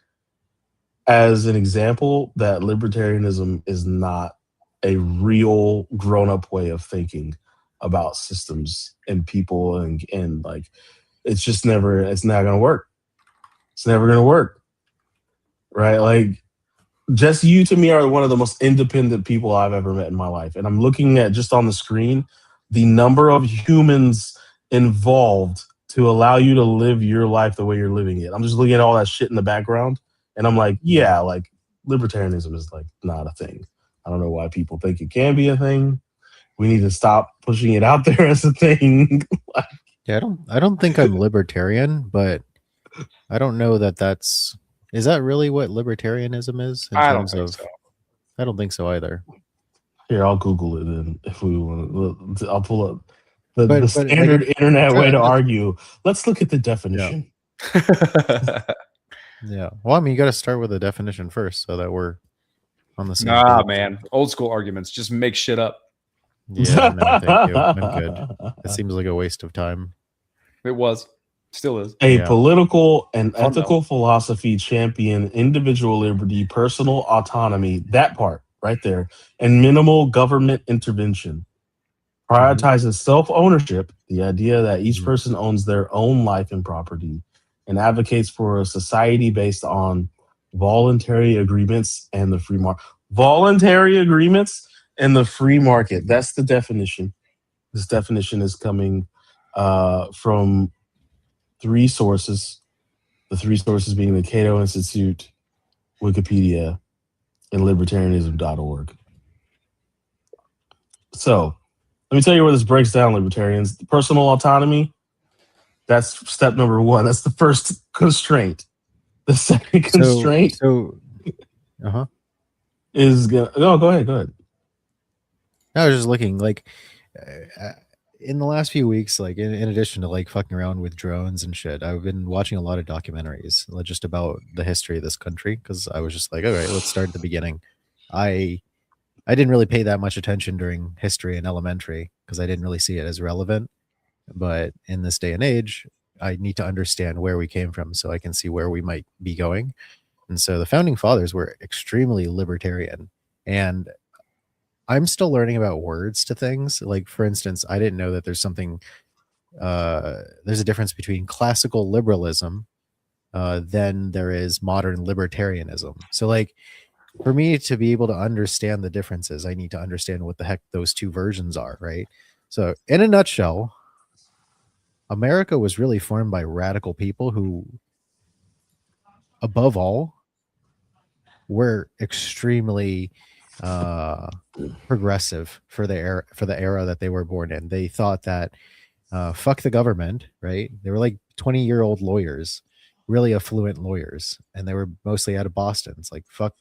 as an example that libertarianism is not a real grown-up way of thinking about systems and people and like it's not gonna work. It's never gonna work. Right? Like just you to me are one of the most independent people I've ever met in my life. And I'm looking at just on the screen the number of humans involved to allow you to live your life the way you're living it. I'm just looking at all that shit in the background and I'm like, yeah, like libertarianism is like not a thing. I don't know why people think it can be a thing. We need to stop pushing it out there as a thing. Yeah, I don't think I'm libertarian, but I don't know that that's. Is that really what libertarianism is in I don't terms think of? so. I don't think so either. Here, I'll Google it and if we want to, I'll pull up the But standard like, internet way to just- argue. Let's look at the definition. yeah. Well, I mean, you got to start with the definition first, so that we're on the same. Nah, page. man. Old school arguments. Just make shit up. Yeah, no, thank you. I'm good. It seems like a waste of time. It was. Still is. A Yeah. political and Fun, ethical philosophy champion individual liberty, personal autonomy, that part right there, and minimal government intervention. Prioritizes self-ownership, the idea that each Mhm. person owns their own life and property, and advocates for a society based on voluntary agreements and the free market. Voluntary agreements and the free market. That's the definition. This definition is coming from three sources. The three sources being the Cato Institute, Wikipedia, and libertarianism.org. So let me tell you where this breaks down, libertarians. Personal autonomy, that's step number one. That's the first constraint. The second constraint Uh-huh. is no, go ahead. I was just looking like in the last few weeks, like in addition to like fucking around with drones and shit, I've been watching a lot of documentaries just about the history of this country because I was just like, all right, let's start at the beginning. I didn't really pay that much attention during history in elementary because I didn't really see it as relevant. But in this day and age, I need to understand where we came from so I can see where we might be going. And so the founding fathers were extremely libertarian. And I'm still learning about words to things. Like, for instance, I didn't know that there's a difference between classical liberalism than there is modern libertarianism. So, like, for me to be able to understand the differences, I need to understand what the heck those two versions are, right? So, in a nutshell, America was really formed by radical people who, above all, were extremely progressive for the era that they were born in. They thought that fuck the government, right? They were like 20-year-old lawyers, really affluent lawyers, and they were mostly out of Boston. It's like fuck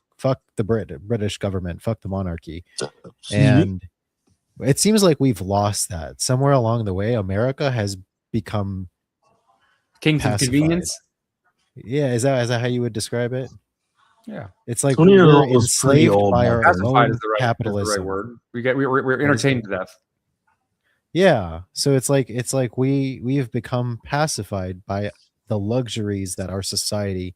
the British government, fuck the monarchy. And it seems like we've lost that. Somewhere along the way, America has become Kings of pacified. convenience. Yeah, is that how you would describe it? Yeah. It's like 20 years we're old was pretty enslaved old by back our then. Pacified own is the right capitalism. word. We're entertained to death. Yeah. So it's like we've become pacified by the luxuries that our society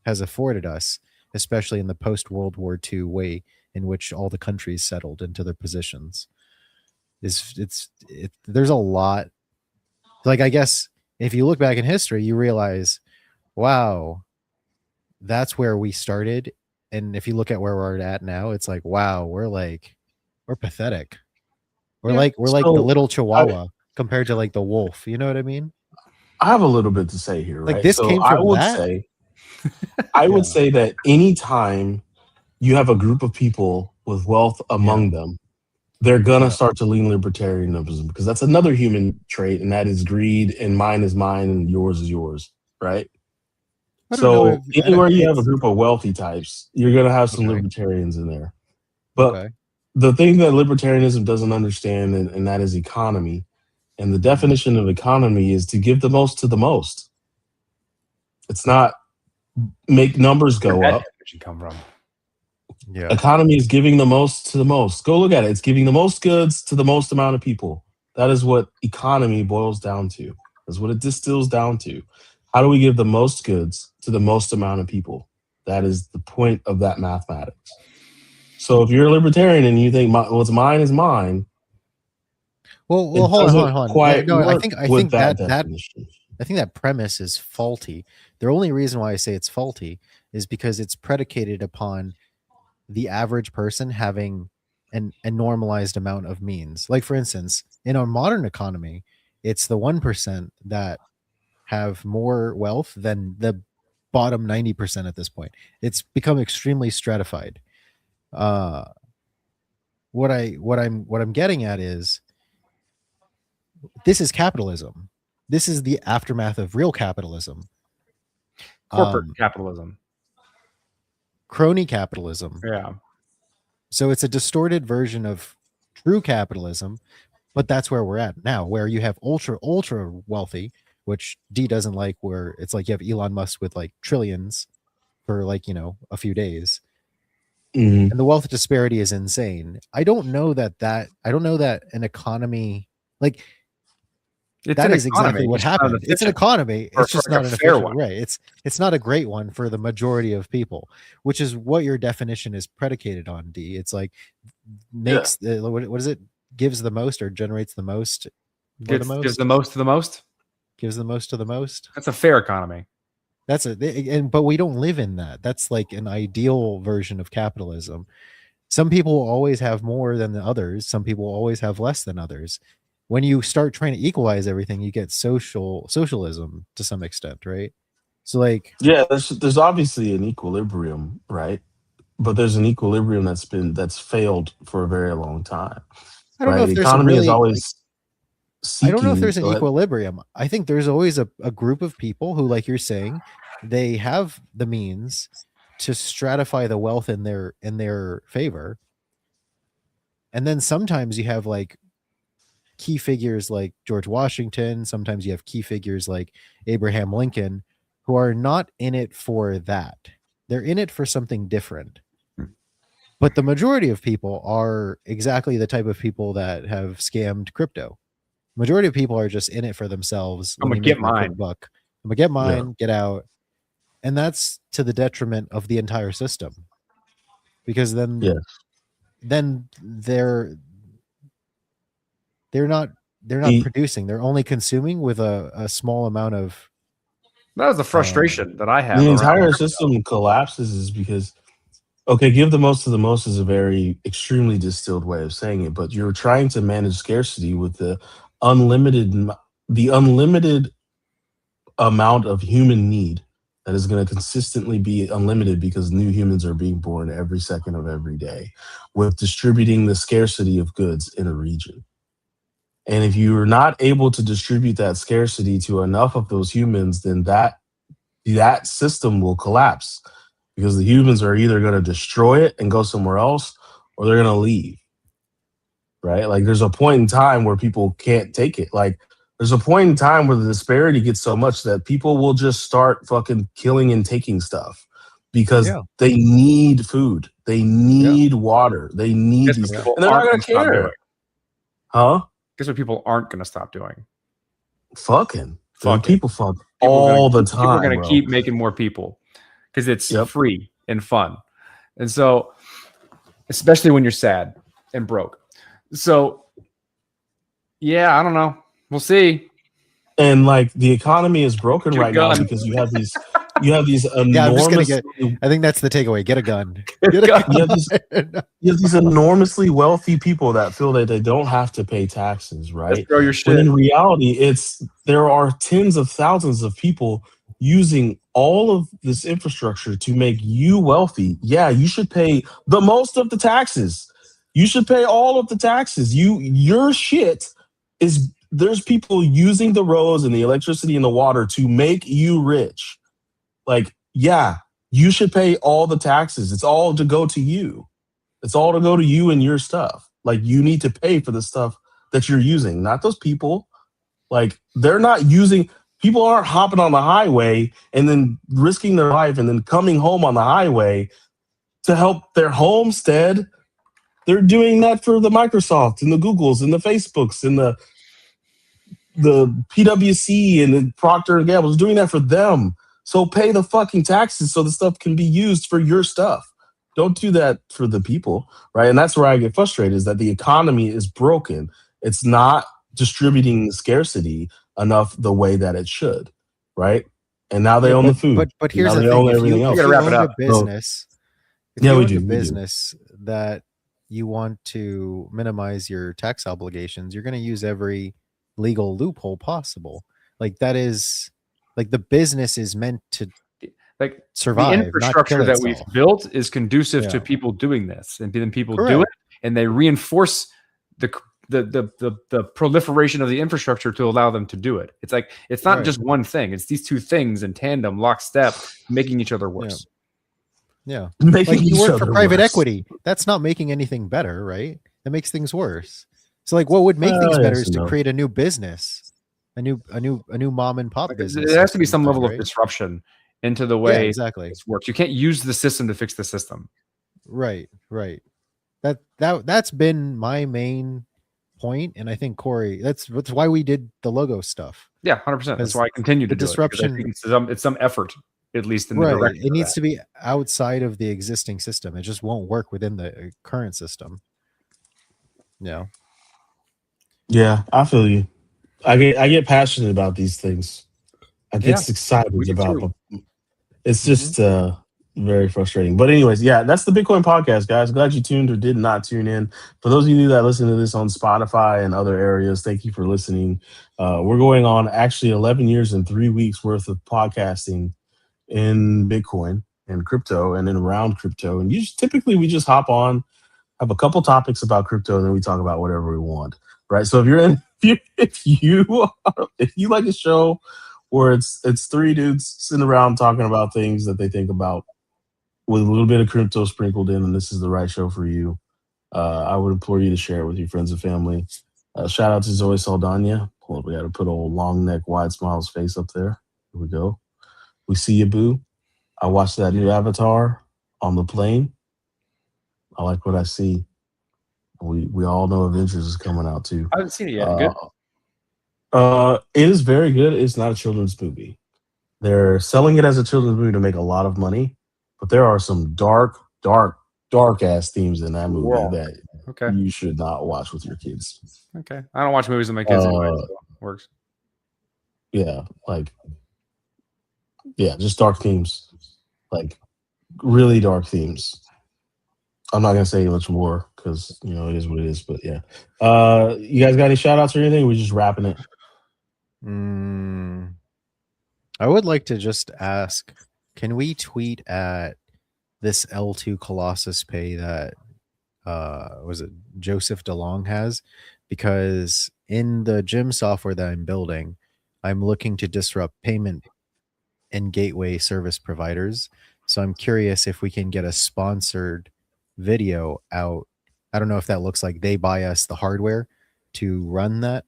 has afforded us, especially in the post World War II way in which all the countries settled into their positions. There's a lot. Like, I guess if you look back in history, you realize, wow, that's where we started. And if you look at where we're at now, it's like, wow, we're pathetic. We're Yeah. like the So little chihuahua compared to like the wolf. You know what I mean? I have a little bit to say here, Like, right? this So came from that. I Yeah. would say that anytime you have a group of people with wealth among them, they're gonna Yeah. start to lean libertarianism because that's another human trait, and that is greed, and mine is mine and yours is yours, right? I don't know So if anywhere you have a it's group of wealthy types, you're gonna have some okay. libertarians in there. But Okay. the thing that libertarianism doesn't understand, and that is economy. And the definition of economy is to give the most to the most. It's not make numbers Where'd go that up. definition come from? Yeah. Economy is giving the most to the most. Go look at it. It's giving the most goods to the most amount of people. That is what economy boils down to. That's what it distills down to. How do we give the most goods to the most amount of people? That is the point of that mathematics. So if you're a libertarian and you think what's mine is mine, Well, it hold doesn't on. quite No, I work think with that that definition. I think that premise is faulty. The only reason why I say it's faulty is because it's predicated upon the average person having a normalized amount of means. Like, for instance, in our modern economy, it's the 1% that have more wealth than the bottom 90% at this point. It's become extremely stratified. What I'm getting at is, this is capitalism. This is the aftermath of real capitalism. Corporate capitalism. Crony capitalism. Yeah. So it's a distorted version of true capitalism, but that's where we're at now, where you have ultra wealthy, which D doesn't like, where it's like you have Elon Musk with like trillions for like, a few days. Mhm. And the wealth disparity is insane. I don't know that an economy, like, that is exactly what happened. It's an economy. It's just not an fair efficient one. way. It's not a great one for the majority of people, which is what your definition is predicated on. D. It's like makes what is it? Gives the most or generates the most. Gives the most to the most. Gives the most to the most. That's a fair economy. But we don't live in that. That's like an ideal version of capitalism. Some people will always have more than the others. Some people will always have less than others. When you start trying to equalize everything, you get socialism to some extent, right? So like, yeah, there's obviously an equilibrium, right? But there's an equilibrium that's failed for a very long time. I don't know Right? if The there's economy is like, always I don't know if seeking. there's an Go ahead. equilibrium. I think there's always a group of people who, like you're saying, they have the means to stratify the wealth in their favor. And then sometimes you have like key figures like George Washington. Sometimes you have key figures like Abraham Lincoln, who are not in it for that. They're in it for something different. But the majority of people are exactly the type of people that have scammed crypto. Majority of people are just in it for themselves. I'm gonna get mine. Buck. I'm gonna get mine, get out. And that's to the detriment of the entire system. Because then they're not producing. They're only consuming with a small amount of. That was the frustration that I have. The entire system collapses is because, okay, give the most to the most is a very extremely distilled way of saying it, but you're trying to manage scarcity with the unlimited amount of human need that is going to consistently be unlimited because new humans are being born every second of every day, with distributing the scarcity of goods in a region. And if you're not able to distribute that scarcity to enough of those humans, then that system will collapse because the humans are either going to destroy it and go somewhere else or they're going to leave. Right? Like there's a point in time where people can't take it. Like there's a point in time where the disparity gets so much that people will just start fucking killing and taking stuff. because Yeah. they need food, they need water, they need Guess these, what people and they're not aren't going going to to stop doing? care. Huh? Guess what people aren't going to stop doing? Fucking. Dude, Fucking. people fuck People are all the people are time, going to bro. keep making more people because it's Yep. free and fun. And so, especially when you're sad and broke. So, yeah, I don't know. We'll see. And like the economy is broken Get a right now gun. because you have these enormous. Yeah, I'm just gonna get. I think that's the takeaway. Get a gun. Get a gun. You have, gun. you have these enormously wealthy people that feel that they don't have to pay taxes, Let's right? throw your When shit. in reality, there are tens of thousands of people using all of this infrastructure to make you wealthy. Yeah, you should pay the most of the taxes. You should pay all of the taxes. Your shit is there's people using the roads and the electricity and the water to make you rich. Like, yeah, you should pay all the taxes. It's all to go to you. It's all to go to you and your stuff. Like, you need to pay for the stuff that you're using, not those people. Like, they're not using, people aren't hopping on the highway and then risking their life and then coming home on the highway to help their homestead. They're doing that for the Microsoft and the Googles and the Facebooks and the PwC and the Procter and Gamble is doing that for them. So pay the fucking taxes so the stuff can be used for your stuff. Don't do that for the people, right? And that's where I get frustrated is that the economy is broken. It's not distributing scarcity enough the way that it should, right? And now they own the food. But here's now the they thing: own if everything you else. gotta wrap it owned up. a business, if Yeah, you we owned do, a we do. business that you want to minimize your tax obligations, you're going to use every legal loophole possible. Like that is like the business is meant to Like survive, the not infrastructure kill that we've itself. built is conducive to Yeah. people doing this, and then people do it, Correct. and they reinforce the proliferation of the infrastructure to allow them to do it. It's like it's not Right. just one thing; it's these two things in tandem, lockstep, making each other worse. Yeah. Making Like you each work for other private worse. equity. That's not making anything better, right? That makes things worse. So like what would make things better Yes is and to no. create a new business, a new mom and pop Like, business. there has or to be some something, level of right? disruption into the Yeah, way exactly. this works. You can't use the system to fix the system. Right. That's been my main point, and I think Corey, that's why we did the logo stuff. Yeah, 100%. That's Because why I continue to the do it. Because I disruption, think it's some effort, at least in the right? direction. It of needs that. to be outside of the existing system. It just won't work within the current system. Yeah. Yeah, I feel you. I get passionate about these things. I Yeah, get excited we do about too. them. It's just very frustrating. But anyways, yeah, that's the Bitcoin podcast, guys. Glad you tuned or did not tune in. For those of you that listen to this on Spotify and other areas, thank you for listening. We're going on actually 11 years and 3 weeks worth of podcasting in Bitcoin and crypto and then around crypto. And typically we just hop on, have a couple topics about crypto, and then we talk about whatever we want, right? So if you're in, if you like a show where it's three dudes sitting around talking about things that they think about with a little bit of crypto sprinkled in, and this is the right show for you, I would implore you to share it with your friends and family. Shout out to Zoe Saldana. Hold on, we got to put old long neck, wide smiles face up there. Here we go. We see you, boo. I watched that new Avatar on the plane. I like what I see. We all know Avengers is coming out too. I haven't seen it yet. Good. It is very good. It's not a children's movie. They're selling it as a children's movie to make a lot of money, but there are some dark ass themes in that movie Whoa. that Okay. you should not watch with your kids. Okay. I don't watch movies with my kids anyway. So it works. Yeah, just dark themes, like really dark themes. I'm not gonna say much more because it is what it is. But yeah, you guys got any shout outs or anything? We're just wrapping it. I would like to just ask, can we tweet at this L2 Colossus pay that was it Joseph DeLong has? Because in the gym software that I'm building, I'm looking to disrupt payment and gateway service providers. So I'm curious if we can get a sponsored video out. I don't know if that looks like they buy us the hardware to run that.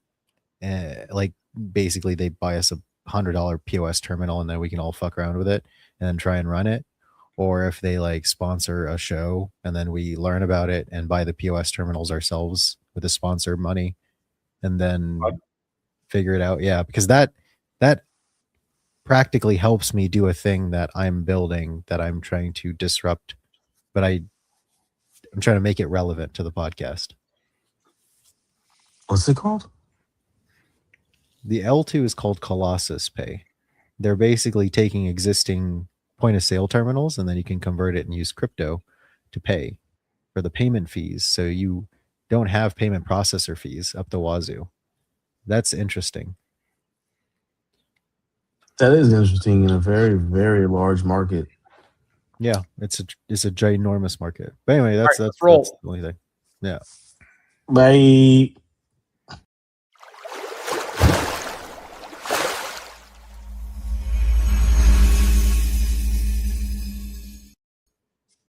Like basically they buy us a $100 POS terminal and then we can all fuck around with it and then try and run it. or if they like sponsor a show and then we learn about it and buy the POS terminals ourselves with the sponsor money and then figure it out. Yeah, because that practically helps me do a thing that I'm building that I'm trying to disrupt, but I'm trying to make it relevant to the podcast. What's it called? The L2 is called Colossus Pay. They're basically taking existing point of sale terminals and then you can convert it and use crypto to pay for the payment fees. So you don't have payment processor fees up the wazoo. That's interesting. That is interesting in a very, very large market. Yeah, it's a ginormous market. But anyway, that's All right, that's roll. the only thing. Yeah. Bye.